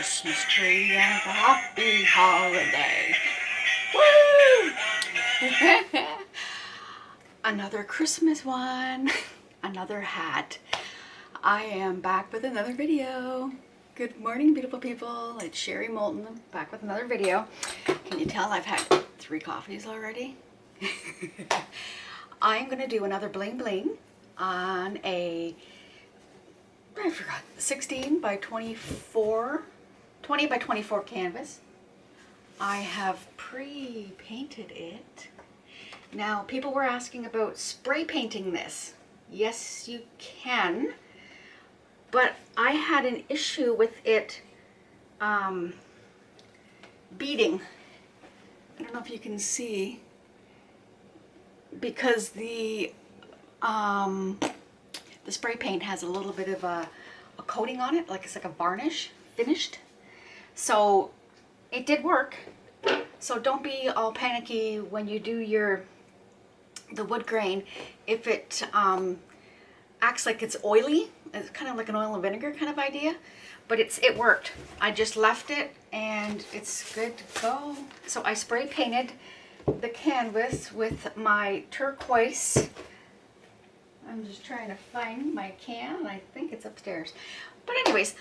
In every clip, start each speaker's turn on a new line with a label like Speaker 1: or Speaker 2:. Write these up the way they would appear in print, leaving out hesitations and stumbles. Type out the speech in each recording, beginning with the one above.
Speaker 1: Christmas tree and a happy holiday. Woo! Another Christmas one. Another hat. I am back with another video. Good morning, beautiful people. It's Sherry Moulton back with another video. Can you tell I've had 3 coffees already? I'm going to do another bling bling on a, I forgot, 16 by 24, 20 by 24 canvas. I have pre-painted it. Now, people were asking about spray painting this. Yes, you can, but I had an issue with it beading. I don't know if you can see, because the spray paint has a little bit of a coating on it, like it's like a varnish finished. So it did work. So don't be all panicky when you do the wood grain if it acts like it's oily. It's kind of like an oil and vinegar kind of idea, but it worked. I just left it and it's good to go. So I spray painted the canvas with my turquoise. I'm just trying to find my can. I think it's upstairs. But anyways,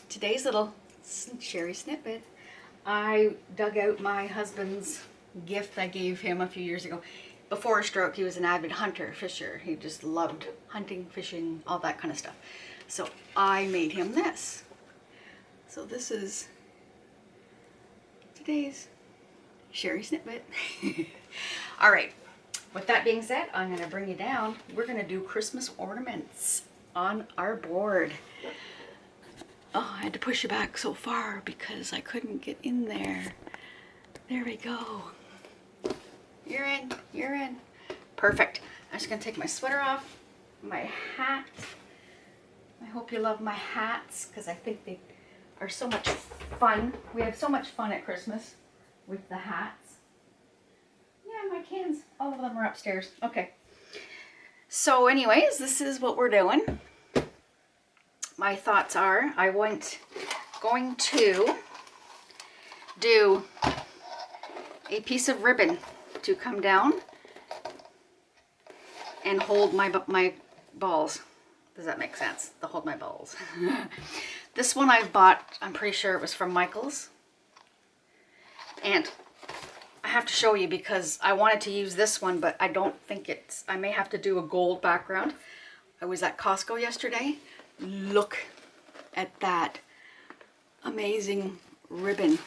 Speaker 1: today's little Sherry snippet, I dug out my husband's gift I gave him a few years ago. Before a stroke, he was an avid hunter, fisher. He just loved hunting, fishing, all that kind of stuff. So I made him this. So this is today's Sherry snippet. All right. With that being said, I'm going to bring you down. We're going to do Christmas ornaments on our board. Oh, I had to push you back so far because I couldn't get in there. There we go. You're in. You're in. Perfect. I'm just going to take my sweater off, my hat. I hope you love my hats because I think they are so much fun. We have so much fun at Christmas with the hats. Yeah, my cans, all of them are upstairs. Okay. So anyways, this is what we're doing. My thoughts are I want going to do a piece of ribbon to come down and hold my balls. Does that make sense? To hold my balls. This one I bought, I'm pretty sure it was from Michael's. And I have to show you because I wanted to use this one, but I don't think I may have to do a gold background. I was at Costco yesterday. Look at that amazing ribbon.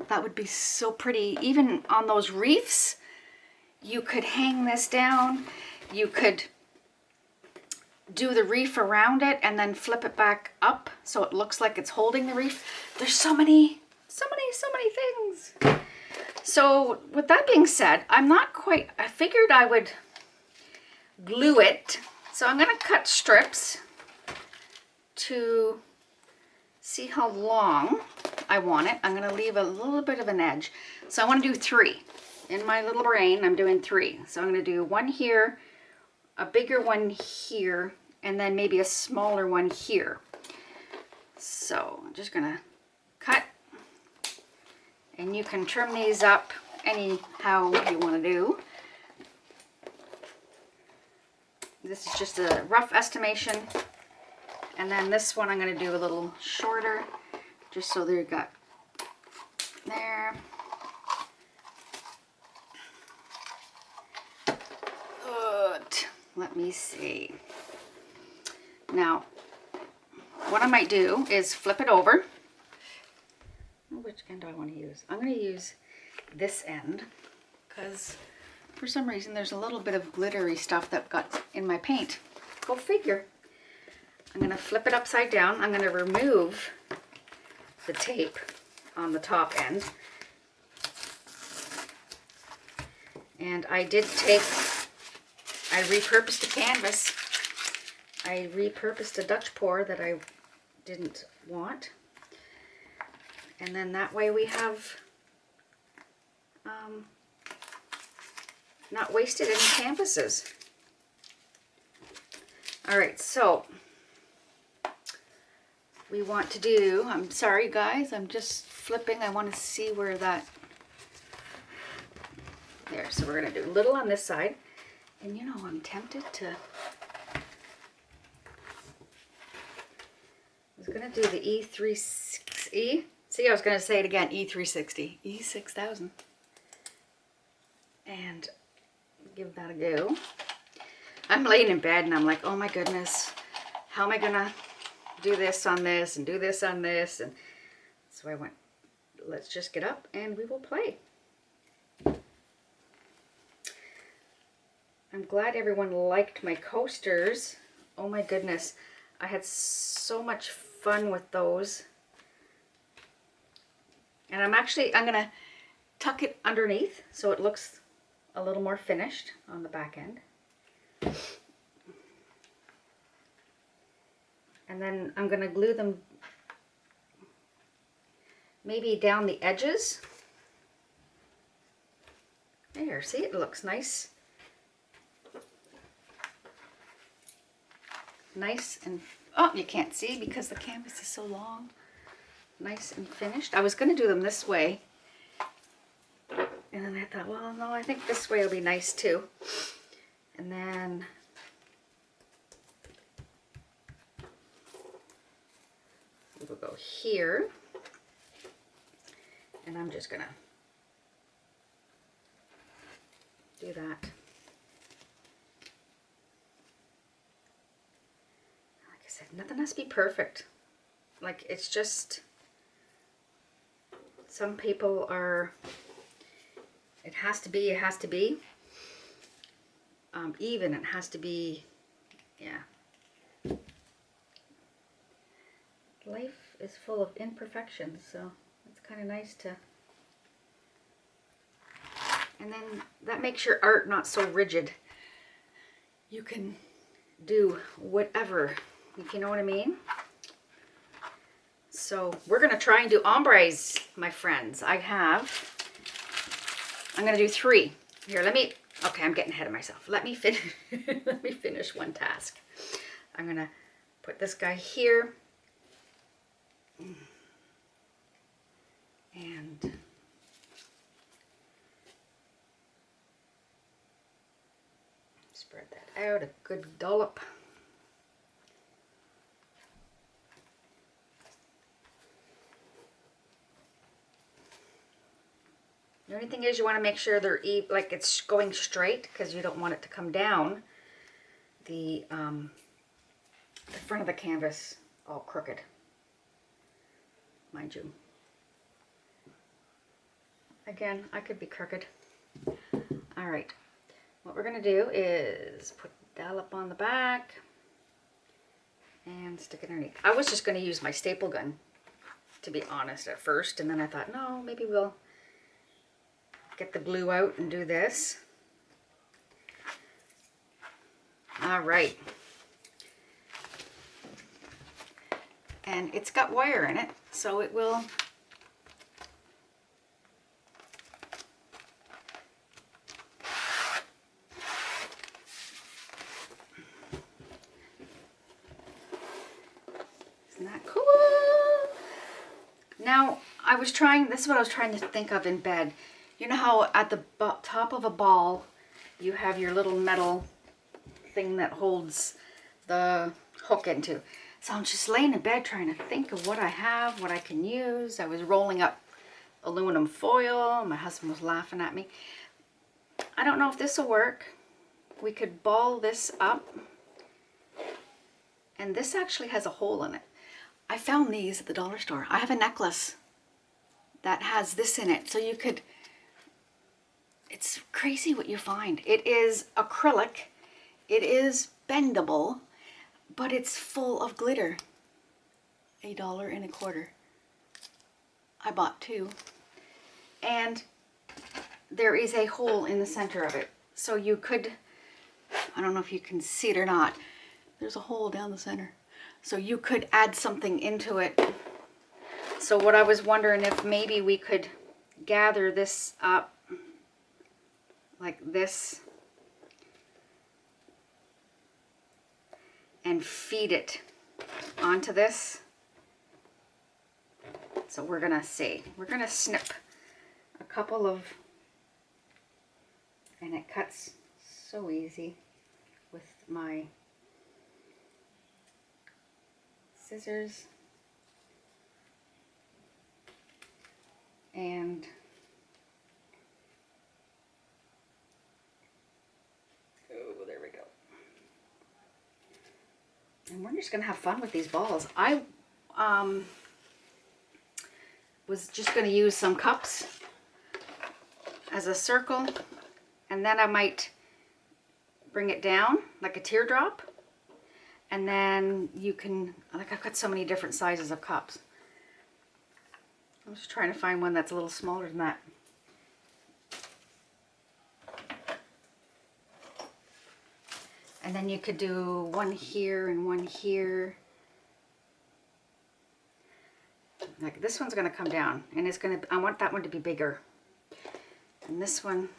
Speaker 1: That would be so pretty. Even on those wreaths, you could hang this down. You could do the wreath around it and then flip it back up so it looks like it's holding the wreath. There's so many things. So with that being said, I figured I would glue it. So I'm going to cut strips to see how long I want it. I'm going to leave a little bit of an edge. So I want to do 3. In my little brain, I'm doing 3. So I'm going to do one here, a bigger one here, and then maybe a smaller one here. So I'm just going to cut. And you can trim these up anyhow you want to do. This is just a rough estimation. And then this one I'm going to do a little shorter, just so they've got there. Good. Let me see. Now, what I might do is flip it over. Which end do I want to use? I'm going to use this end because for some reason there's a little bit of glittery stuff that got in my paint. Go figure. I'm going to flip it upside down. I'm going to remove the tape on the top end. And I repurposed the canvas. I repurposed a Dutch pour that I didn't want. And then that way we have not wasted any canvases. All right, so we want to do, I'm sorry guys, I'm just flipping. I want to see where that, there. So we're going to do a little on this side. And you know, I'm tempted to, I was going to do the E360. See, I was going to say it again, E360, E6000. And give that a go. I'm laying in bed and I'm like, oh my goodness, how am I going to do this on this and do this on this? And so I went, let's just get up and we will play. I'm glad everyone liked my coasters. Oh my goodness, I had so much fun with those. And I'm gonna tuck it underneath so it looks a little more finished on the back end. And then I'm gonna glue them maybe down the edges. There, see, it looks nice. Nice and, oh, you can't see because the canvas is so long. Nice and finished. I was going to do them this way. And then I thought, well, no, I think this way will be nice too. And then we will go here. And I'm just going to do that. Nothing has to be perfect. Like, it's just, some people are, it has to be, even, it has to be, yeah. Life is full of imperfections, so it's kind of nice to, and then that makes your art not so rigid. You can do whatever, if you know what I mean. So we're going to try and do ombres, my friends. I'm going to do 3. Here, okay, I'm getting ahead of myself. Let me finish one task. I'm going to put this guy here. And spread that out, a good dollop. The only thing is you want to make sure they're like it's going straight, because you don't want it to come down the front of the canvas all crooked, mind you. Again, I could be crooked. All right, what we're going to do is put the dollop on the back and stick it underneath. I was just going to use my staple gun, to be honest, at first, and then I thought, no, maybe we'll get the glue out and do this. All right. And it's got wire in it, so it will Isn't that cool? Now, this is what I was trying to think of in bed. You know how at the top of a ball, you have your little metal thing that holds the hook into. So I'm just laying in bed trying to think of what I have, what I can use. I was rolling up aluminum foil. My husband was laughing at me. I don't know if this will work. We could ball this up. And this actually has a hole in it. I found these at the dollar store. I have a necklace that has this in it. So you could, it's crazy what you find. It is acrylic. It is bendable, but it's full of glitter. $1.25. I bought 2. And there is a hole in the center of it. So you could, I don't know if you can see it or not. There's a hole down the center. So you could add something into it. So what I was wondering if maybe we could gather this up like this and feed it onto this. So we're gonna see. We're gonna snip a couple of, and it cuts so easy with my scissors. And oh, there we go. And we're just gonna have fun with these balls. I was just gonna use some cups as a circle, and then I might bring it down like a teardrop, and then you can, like, I've got so many different sizes of cups. I'm just trying to find one that's a little smaller than that. And then you could do one here and one here. Like this one's gonna come down, and it's gonna, I want that one to be bigger. And this one,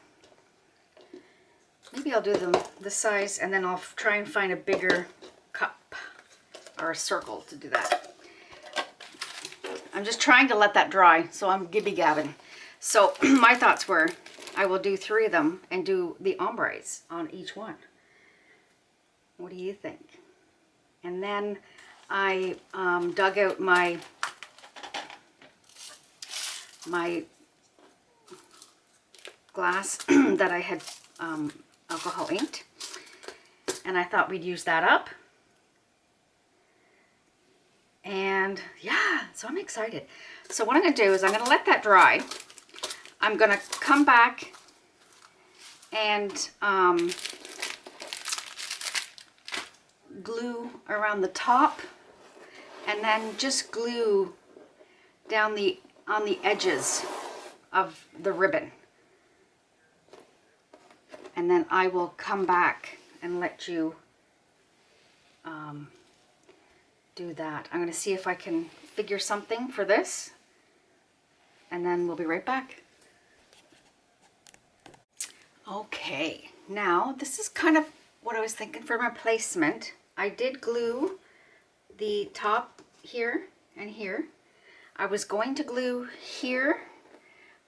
Speaker 1: maybe I'll do them this size, and then I'll try and find a bigger cup or a circle to do that. I'm just trying to let that dry, so I'm gibby gabbing. So my thoughts were, I will do 3 of them and do the ombres on each one. What do you think? And then I dug out my glass that I had alcohol inked, and I thought we'd use that up. And yeah, so I'm excited. So what I'm gonna do is I'm gonna let that dry. I'm gonna come back and glue around the top, and then just glue down on the edges of the ribbon. And then I will come back and let you do that. I'm going to see if I can figure something for this, and then we'll be right back. Okay, now this is kind of what I was thinking for my placement. I did glue the top here and here. I was going to glue here,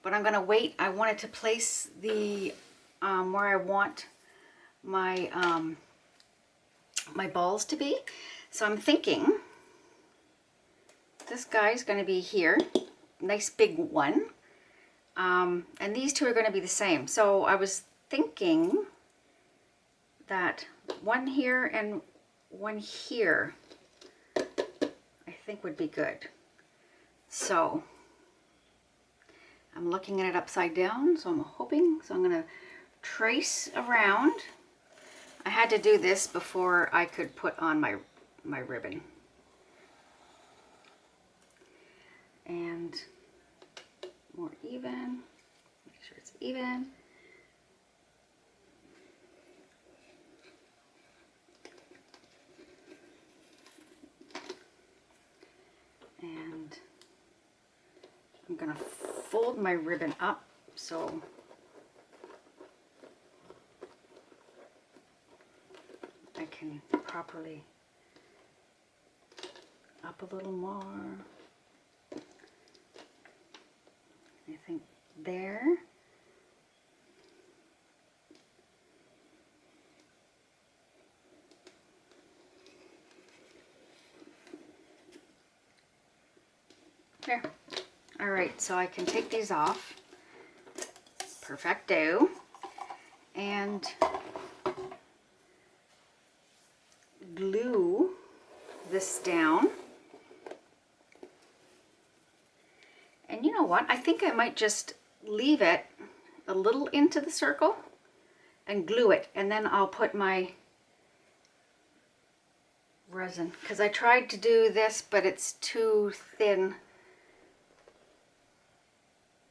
Speaker 1: but I'm going to wait. I wanted to place the where I want my my balls to be. So I'm thinking this guy's going to be here, nice big one, and these 2 are going to be the same. So I was thinking that one here and one here I think would be good. So I'm looking at it upside down, so I'm hoping. So I'm going to trace around. I had to do this before I could put on my ribbon. And more even, make sure it's even. And I'm gonna fold my ribbon up so I can properly up a little more. I think there. There. All right, so I can take these off. Perfecto. And glue this down. And you know what? I think I might just leave it a little into the circle and glue it, and then I'll put my resin, because I tried to do this but it's too thin.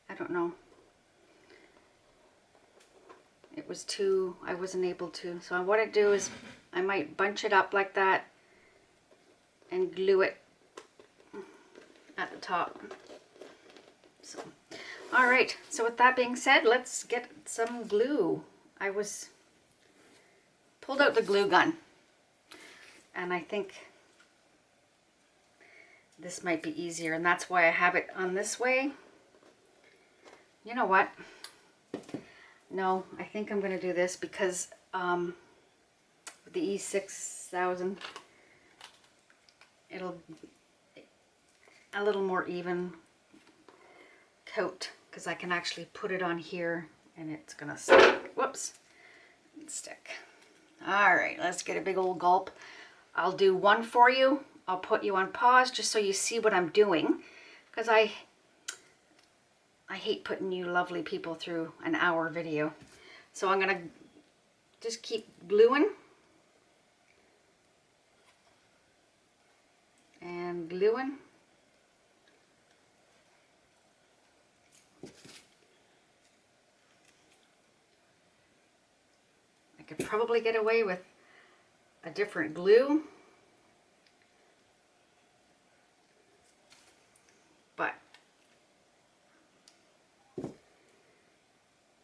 Speaker 1: I don't know. It was too, I wasn't able to. So what I do is I might bunch it up like that and glue it at the top. So, all right. So with that being said, let's get some glue. I pulled out the glue gun, and I think this might be easier, and that's why I have it on this way. You know what? No, I think I'm going to do this because with the E6000, it'll a little more even coat, because I can actually put it on here and it's going to stick. Whoops. Stick. All right, let's get a big old gulp. I'll do one for you. I'll put you on pause just so you see what I'm doing, because I hate putting you lovely people through an hour video. So I'm gonna just keep gluing and gluing. I could probably get away with a different glue, but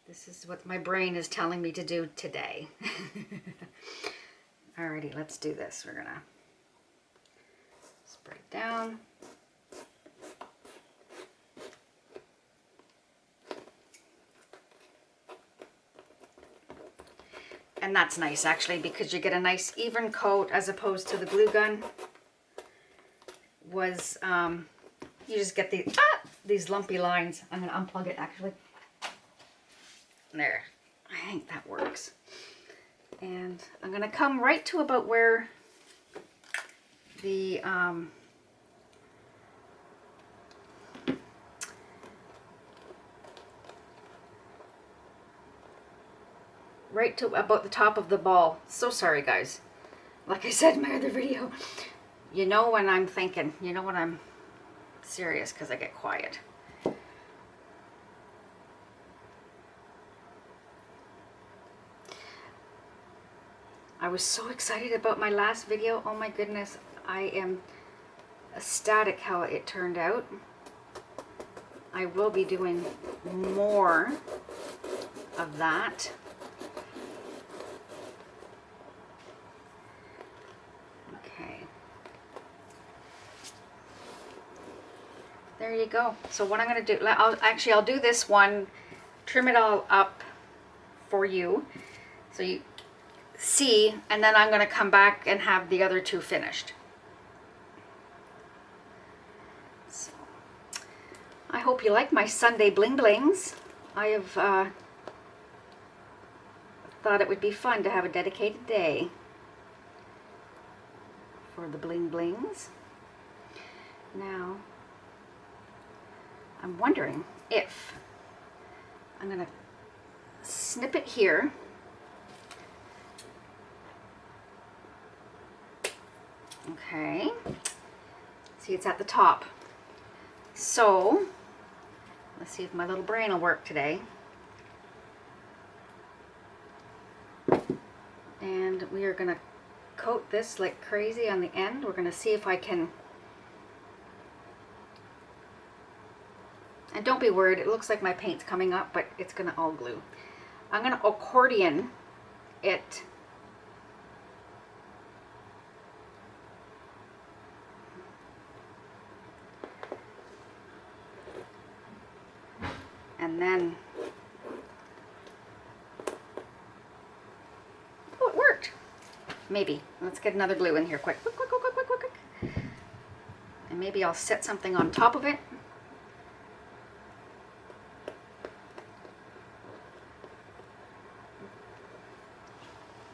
Speaker 1: this is what my brain is telling me to do today. Alrighty, let's do this. We're gonna spray it down. And that's nice actually, because you get a nice even coat as opposed to the glue gun was, you just get these lumpy lines. I'm gonna unplug it actually. There, I think that works. And I'm gonna come right to about where the right to about the top of the ball. So sorry guys. Like I said in my other video, you know when I'm thinking, you know when I'm serious, because I get quiet. I was so excited about my last video. Oh my goodness, I am ecstatic how it turned out. I will be doing more of that. Okay. There you go. So what I'm going to do, I'll do this one, trim it all up for you so you see, and then I'm going to come back and have the other two finished. So, I hope you like my Sunday bling blings. I have thought it would be fun to have a dedicated day for the bling blings. Now, I'm wondering if I'm going to snip it here. Okay, see, it's at the top. So let's see if my little brain will work today. And we are going to coat this like crazy on the end. We're going to see if I can, and don't be worried, it looks like my paint's coming up, but it's going to all glue. I'm going to accordion it . And then, oh, it worked. Maybe. Let's get another glue in here quick. Quick, quick, quick, quick, quick, quick, quick. And maybe I'll set something on top of it.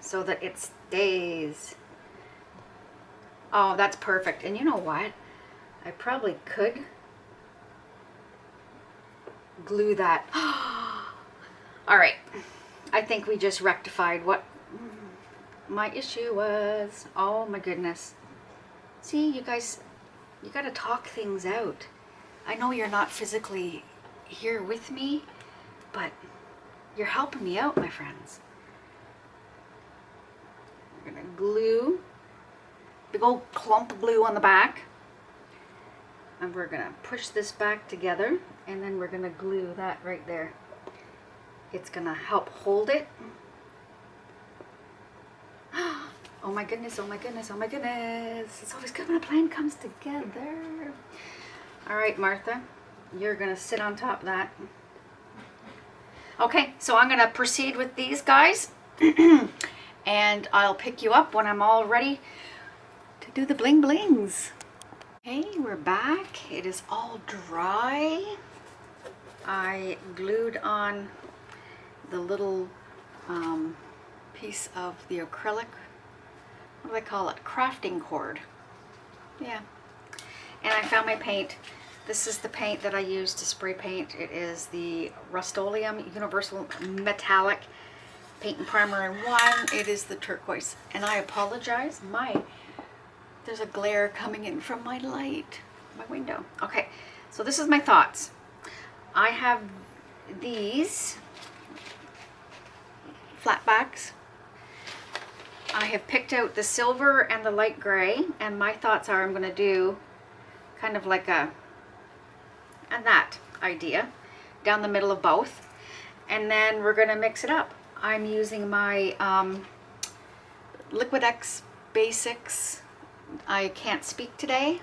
Speaker 1: So that it stays. Oh, that's perfect. And you know what? I probably could glue that. All right, I think we just rectified what my issue was. Oh my goodness. See, you guys, you got to talk things out. I know you're not physically here with me, but you're helping me out, my friends. We're gonna glue, big old clump of glue on the back. And we're gonna push this back together, and then we're gonna glue that right there. It's gonna help hold it. Oh Oh my goodness, oh my goodness, oh my goodness. It's always good when a plan comes together. All right, Martha, you're gonna sit on top of that. Okay, so I'm gonna proceed with these guys and I'll pick you up when I'm all ready to do the bling blings. Hey, we're back. It is all dry. I glued on the little piece of the acrylic, what do they call it? Crafting cord. Yeah. And I found my paint. This is the paint that I use to spray paint. It is the Rust-oleum Universal Metallic Paint and Primer in one. It is the turquoise. And I apologize, there's a glare coming in from my light, my window. Okay, so this is my thoughts. I have these flat backs. I have picked out the silver and the light gray, and my thoughts are I'm going to do kind of like that idea down the middle of both, and then we're going to mix it up. I'm using my Liquid X Basics. I can't speak today,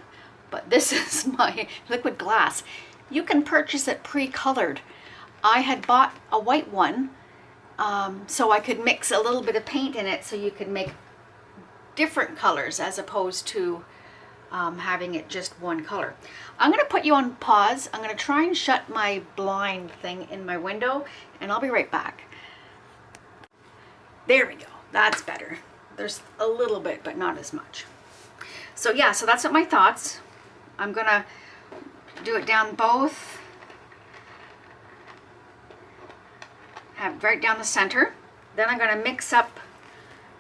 Speaker 1: but this is my liquid glass. You can purchase it pre-colored. I had bought a white one so I could mix a little bit of paint in it so you could make different colors as opposed to having it just one color. I'm going to put you on pause. I'm going to try and shut my blind thing in my window, and I'll be right back. There we go. That's better. There's a little bit, but not as much. So yeah, so that's what my thoughts. I'm going to do it down both. Have right down the center. Then I'm going to mix up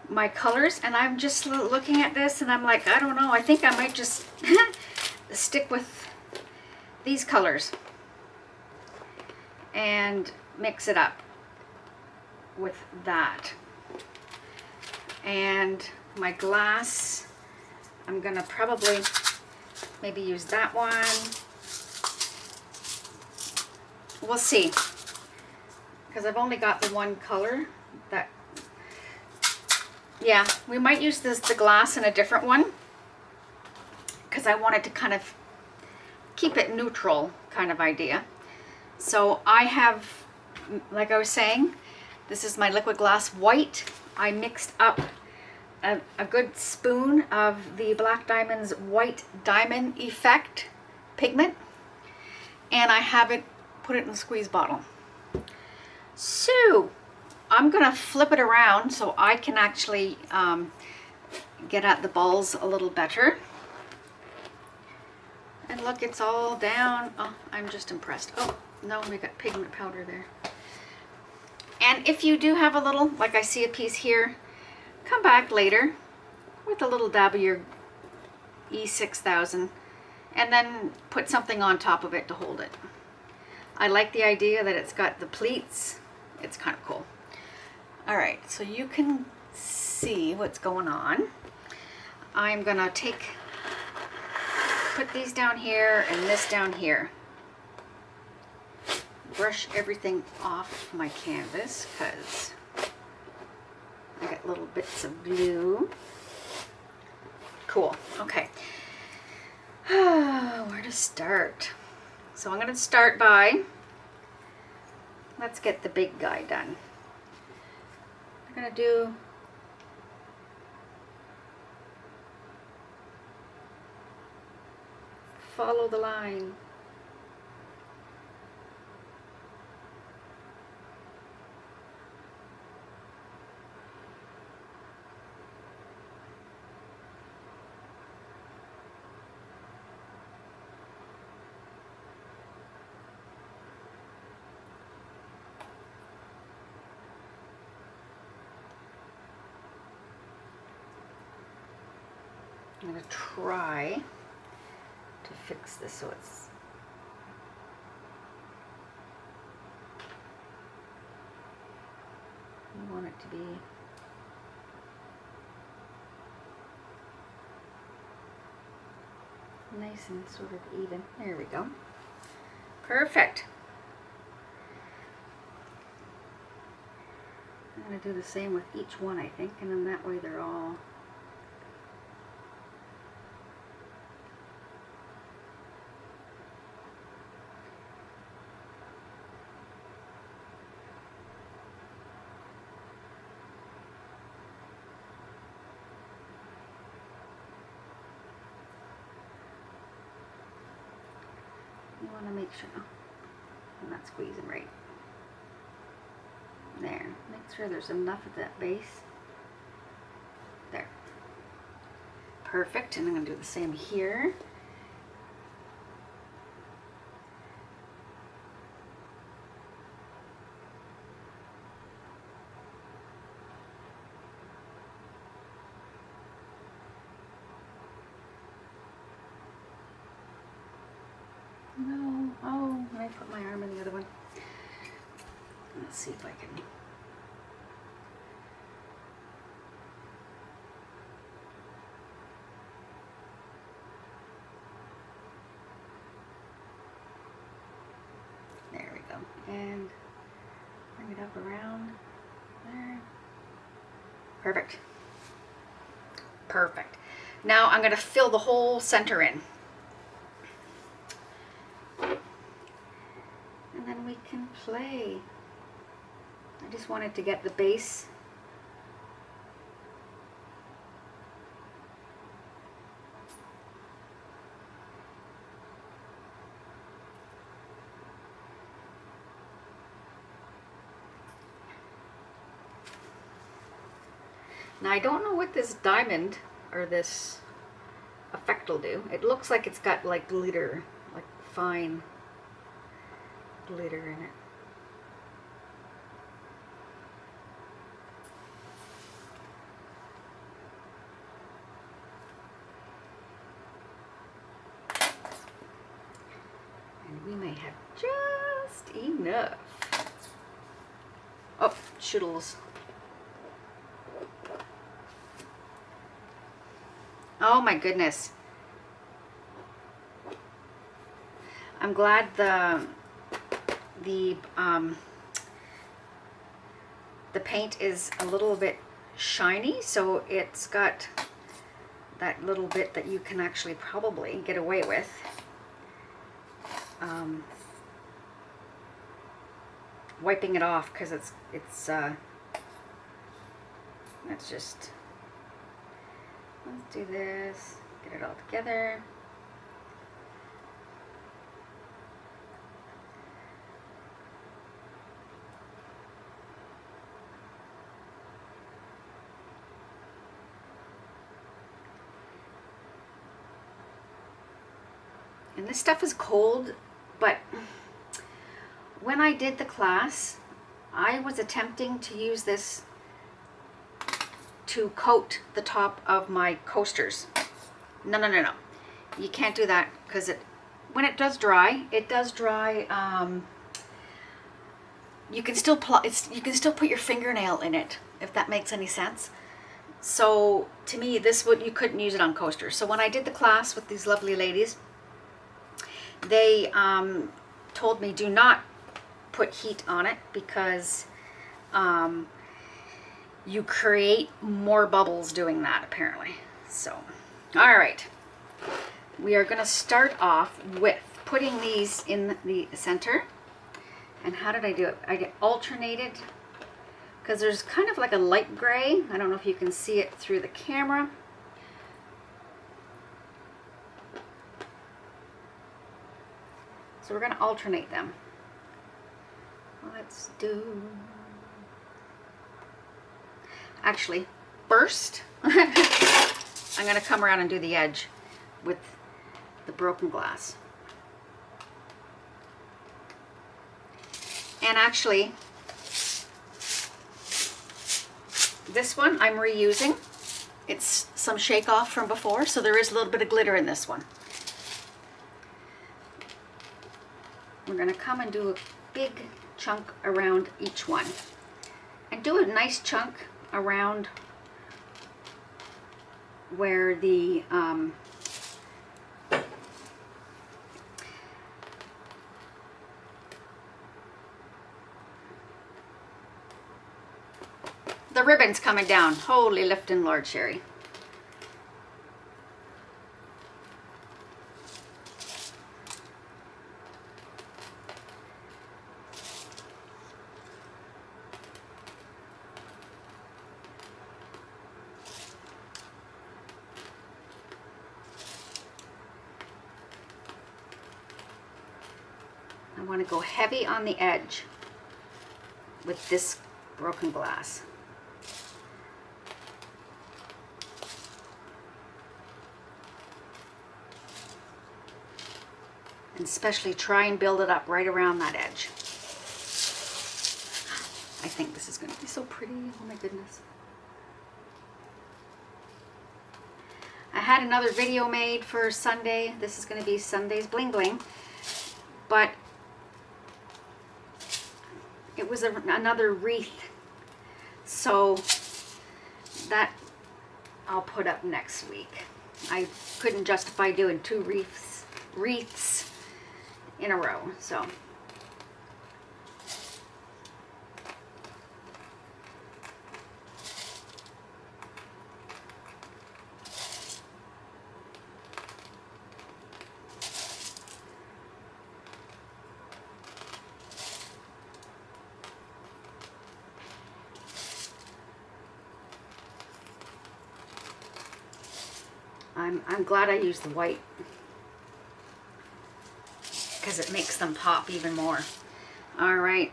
Speaker 1: my colors, and I'm just looking at this and I'm like, I don't know, I think I might just stick with these colors and mix it up with that. And my glass, I'm gonna probably maybe use that one. We'll see, because I've only got the one color. That, yeah, we might use the glass in a different one, because I wanted to kind of keep it neutral kind of idea. So I have, like I was saying, this is my liquid glass white. I mixed up a good spoon of the Black Diamond's White Diamond Effect pigment, and I have it, put it in a squeeze bottle. So I'm gonna flip it around so I can actually get at the balls a little better. And look, it's all down. Oh, I'm just impressed. Oh, no, we got pigment powder there. And if you do have a little, like I see a piece here, come back later with a little dab of your E6000 and then put something on top of it to hold it. I like the idea that it's got the pleats. It's kind of cool. All right, so you can see what's going on. I'm gonna put these down here and this down here. Brush everything off my canvas because I got little bits of glue. Cool, okay. Where to start? So I'm gonna start by, let's get the big guy done. I'm gonna do follow the line. I'm going to try to fix this so it's I want it to be nice and sort of even. There we go. Perfect. I'm going to do the same with each one, I think, and then that way they're all You want to make sure I'm not squeezing right. There. Make sure there's enough at that base. There. Perfect. And I'm going to do the same here. No. Oh, I put my arm in the other one. Let's see if I can. There we go. And bring it up around there. Perfect. Perfect. Now I'm going to fill the whole center in. And then we can play. I just wanted to get the base. Now I don't know what this diamond or this effect will do. It looks like it's got like glitter, like fine glitter in it. And we may have just enough. Oh, shoodles. Oh my goodness. I'm glad the paint is a little bit shiny, so it's got that little bit that you can actually probably get away with. Wiping it off, because let's just, let's do this, get it all together. And this stuff is cold, but when I did the class, I was attempting to use this to coat the top of my coasters. No. You can't do that, because when it does dry, you can still put your fingernail in it, if that makes any sense. So to me, you couldn't use it on coasters. So when I did the class with these lovely ladies, they told me do not put heat on it, because you create more bubbles doing that, apparently. So, all right, we are going to start off with putting these in the center. And how did I do it? I alternated, because there's kind of like a light gray. I don't know if you can see it through the camera. So we're going to alternate them. Let's do... Actually, first, I'm going to come around and do the edge with the broken glass. And actually, this one I'm reusing. It's some shake off from before, so there is a little bit of glitter in this one. We're going to come and do a big chunk around each one. And do a nice chunk around where the ribbon's coming down. Holy lifting Lord Sherry. want to go heavy on the edge with this broken glass. And especially try and build it up right around that edge. I think this is going to be so pretty. Oh my goodness. I had another video made for Sunday. This is going to be Sunday's Bling Bling. But it was another wreath. So that I'll put up next week. I couldn't justify doing two wreaths in a row. So I'm glad I used the white because it makes them pop even more. All right.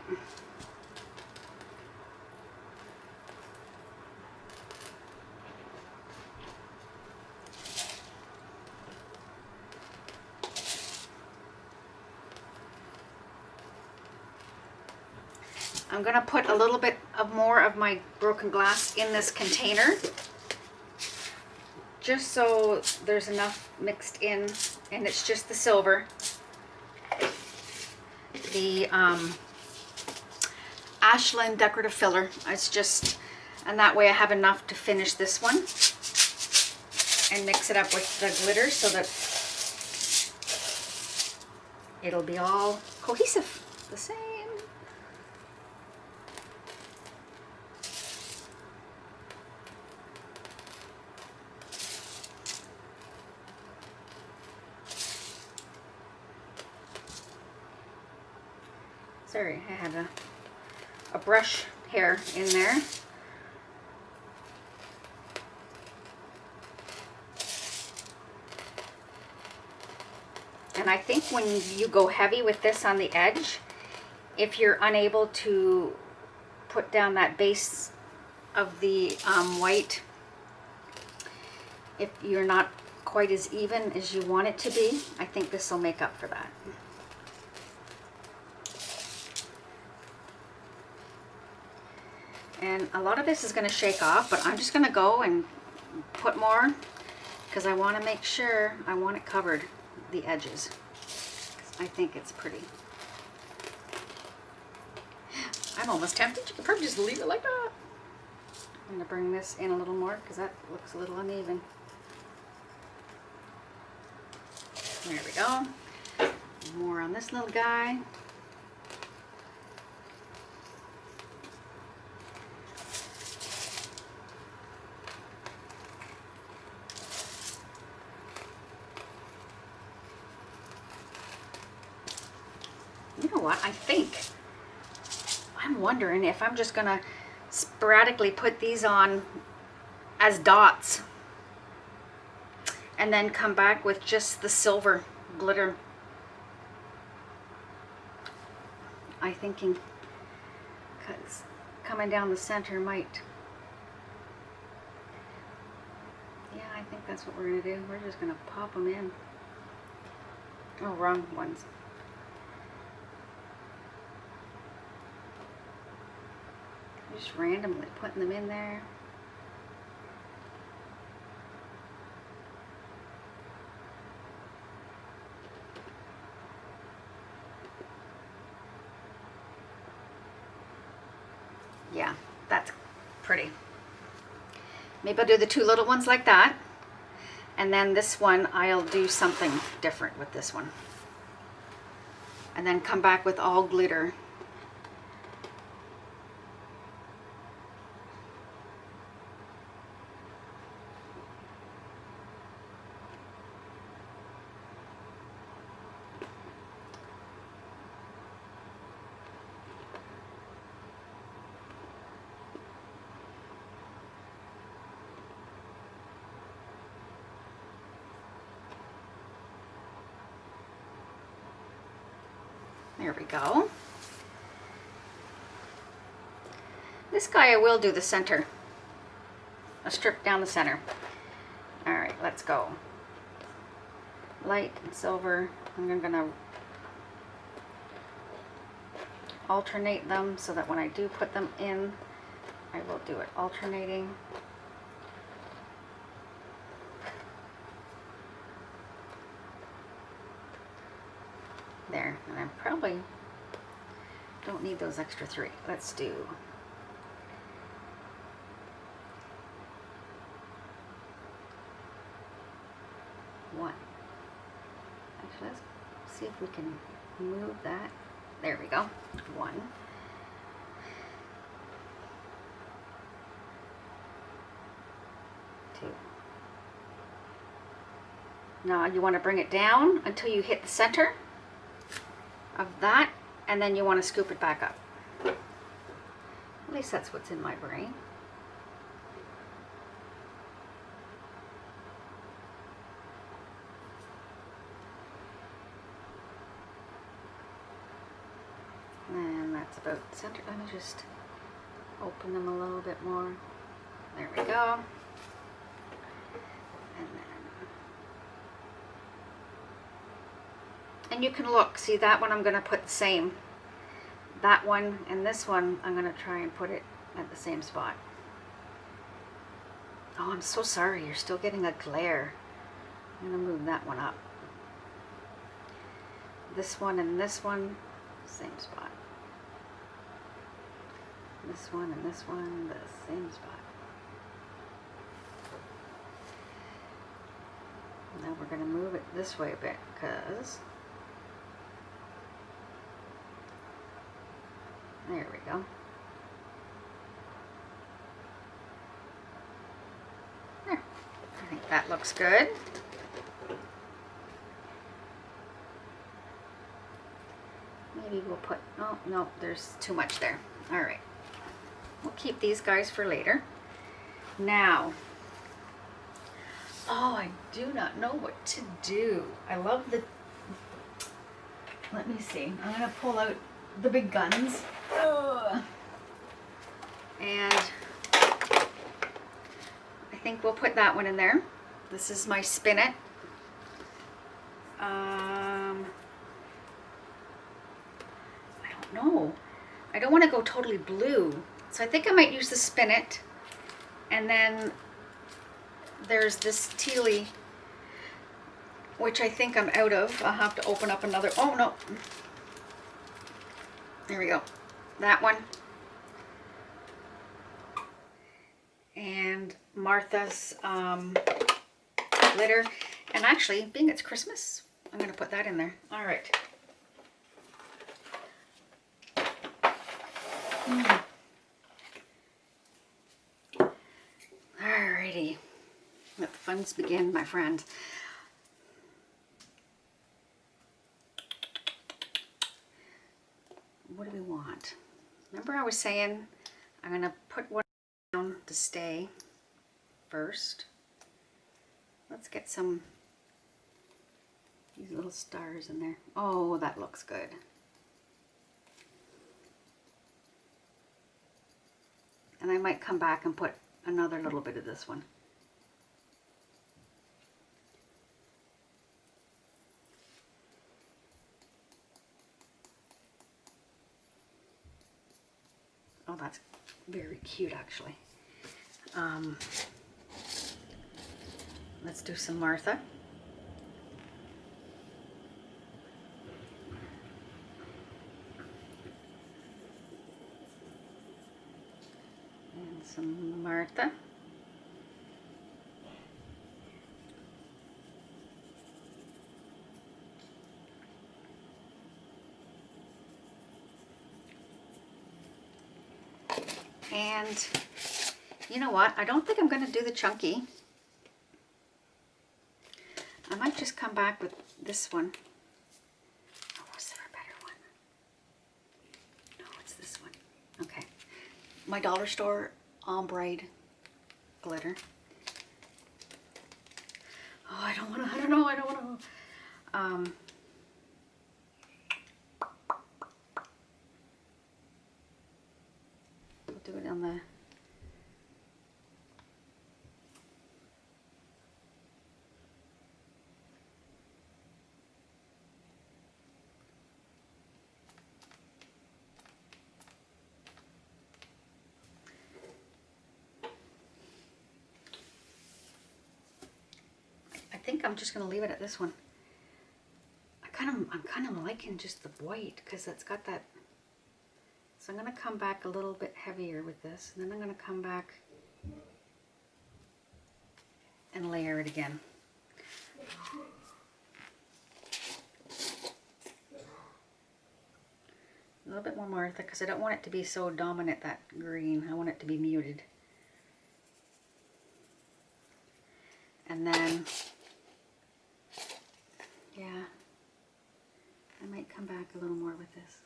Speaker 1: I'm going to put a little bit of more of my broken glass in this container, just so there's enough mixed in, and it's just the silver. The Ashland Decorative filler. It's just, and that way I have enough to finish this one and mix it up with the glitter so that it'll be all cohesive, the same. Sorry, I had a brush hair in there. And I think when you go heavy with this on the edge, if you're unable to put down that base of the white, if you're not quite as even as you want it to be, I think this will make up for that. And a lot of this is going to shake off, but I'm just going to go and put more because I want to make sure I want it covered, the edges. I think it's pretty. I'm almost tempted. You could probably just leave it like that. I'm going to bring this in a little more because that looks a little uneven. There we go. More on this little guy. You know what, I think, I'm wondering if I'm just going to sporadically put these on as dots and then come back with just the silver glitter. I'm thinking, because coming down the center might, yeah, I think that's what we're going to do. We're just going to pop them in. Oh, wrong ones. Just randomly putting them in there. Yeah, that's pretty. Maybe I'll do the two little ones like that. And then this one, I'll do something different with this one. And then come back with all glitter. There we go. This guy I will do the center. A strip down the center. All right, let's go. Light and silver. I'm gonna alternate them so that when I do put them in, I will do it alternating. There, and I probably don't need those extra 3. Let's do one. Actually, let's see if we can move that. There we go. 1. 2. Now you want to bring it down until you hit the center of that, and then you want to scoop it back up. At least that's what's in my brain. And that's about center. Let me just open them a little bit more. There we go. And you can look, see that one I'm going to put the same. That one and this one, I'm going to try and put it at the same spot. Oh, I'm so sorry, you're still getting a glare. I'm going to move that one up. This one and this one, same spot. This one and this one, the same spot. Now we're going to move it this way a bit because there we go. There. I think that looks good. Maybe we'll put, oh no, there's too much there. All right. We'll keep these guys for later. Now, oh, I do not know what to do. I love the, let me see. I'm going to pull out the big guns. And I think we'll put that one in there. This is my Spin-It. I don't know. I don't want to go totally blue. So I think I might use the Spin-It. And then there's this tealy, which I think I'm out of. I'll have to open up another, oh no. There we go. That one. And Martha's glitter. And actually, being it's Christmas, I'm going to put that in there. All right. Alrighty. Let the funs begin, my friend. What do we want? Remember I was saying I'm going to put one down to stay first. Let's get some these little stars in there. Oh, that looks good. And I might come back and put another little bit of this one. Oh, that's very cute, actually. Let's do some Martha. And some Martha. And you know what? I don't think I'm going to do the chunky. I might just come back with this one. Oh, was there a better one? No, it's this one. Okay. My dollar store ombre glitter. Oh, I don't want to, I don't know. on the I think I'm just gonna leave it at this one. I'm kind of liking just the white because it's got that. So I'm gonna come back a little bit heavier with this, and then I'm gonna come back and layer it again. A little bit more Martha because I don't want it to be so dominant, that green. I want it to be muted. And then, yeah, I might come back a little more with this.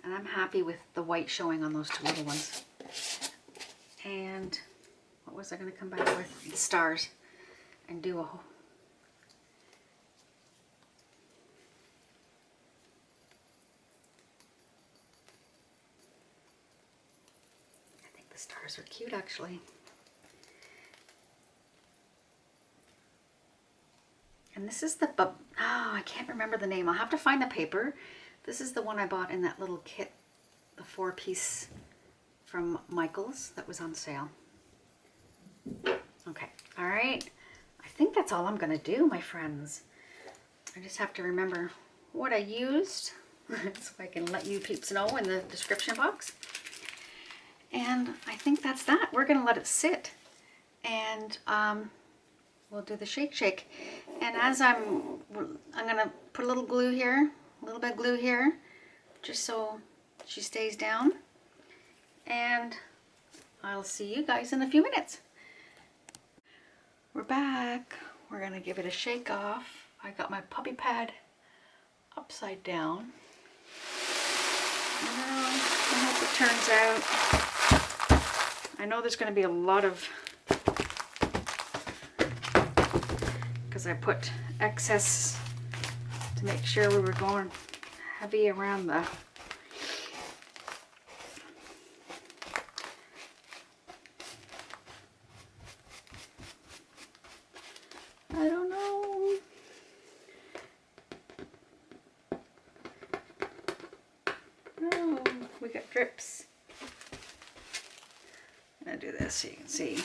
Speaker 1: And I'm happy with the white showing on those two little ones. And what was I going to come back with? The stars. And do a whole. I think the stars are cute actually. And this is the, oh, I can't remember the name. I'll have to find the paper. This is the one I bought in that little kit, the 4-piece from Michaels that was on sale. Okay, all right. I think that's all I'm gonna do, my friends. I just have to remember what I used so I can let you peeps know in the description box. And I think that's that. We're gonna let it sit and we'll do the shake. And as I'm gonna put a little glue here, a little bit of glue here, just so she stays down. And I'll see you guys in a few minutes. We're back. We're gonna give it a shake off. I got my puppy pad upside down. Now, I hope it turns out. I know there's gonna be a lot of, because I put excess to make sure we were going heavy around the I don't know. Oh, we got drips. I'm gonna do this so you can see.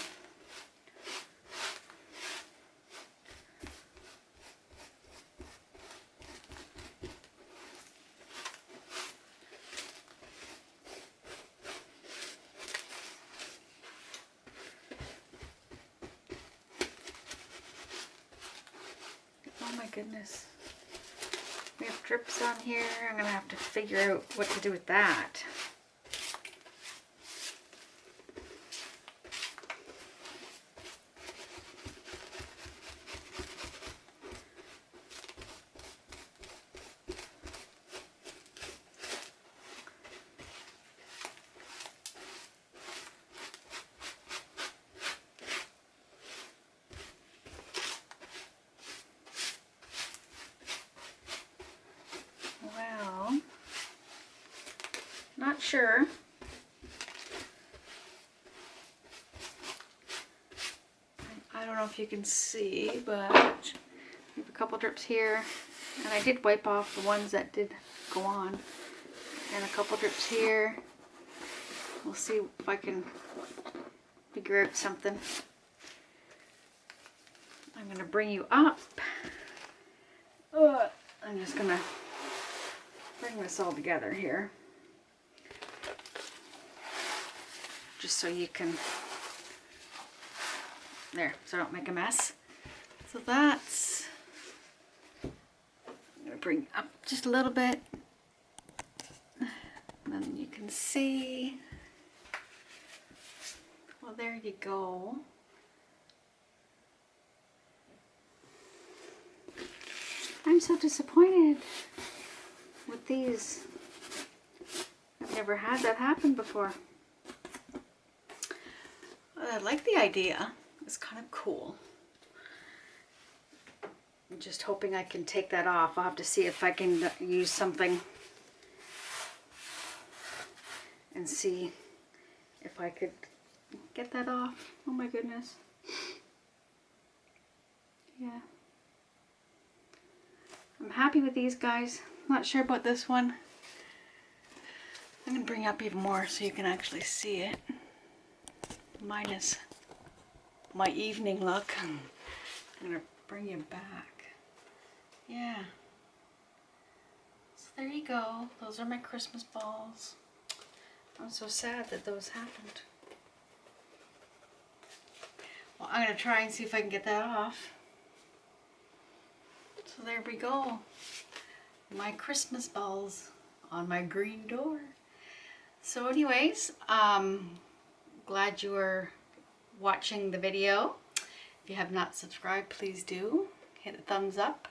Speaker 1: Oh my goodness. We have drips on here. I'm gonna have to figure out what to do with that. Not sure. I don't know if you can see, but we have a couple drips here, and I did wipe off the ones that did go on, and a couple drips here. We'll see if I can figure out something. I'm gonna bring you up. I'm just gonna bring this all together here, just so you can, there, so I don't make a mess. So that's, I'm gonna bring up just a little bit, and then you can see, well, there you go. I'm so disappointed with these. I've never had that happen before. I like the idea. It's kind of cool. I'm just hoping I can take that off. I'll have to see if I can use something and see if I could get that off. Oh my goodness. Yeah. I'm happy with these guys. Not sure about this one. I'm going to bring it up even more so you can actually see it. Minus my evening look. I'm going to bring you back. Yeah. So there you go. Those are my Christmas balls. I'm so sad that those happened. Well, I'm going to try and see if I can get that off. So there we go. My Christmas balls on my green door. So anyways, glad you were watching the video. If you have not subscribed, please do. Hit a thumbs up.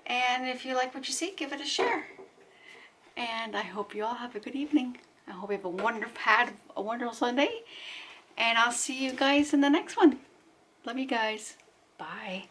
Speaker 1: And if you like what you see, give it a share. And I hope you all have a good evening. I hope you have had a wonderful Sunday. And I'll see you guys in the next one. Love you guys. Bye.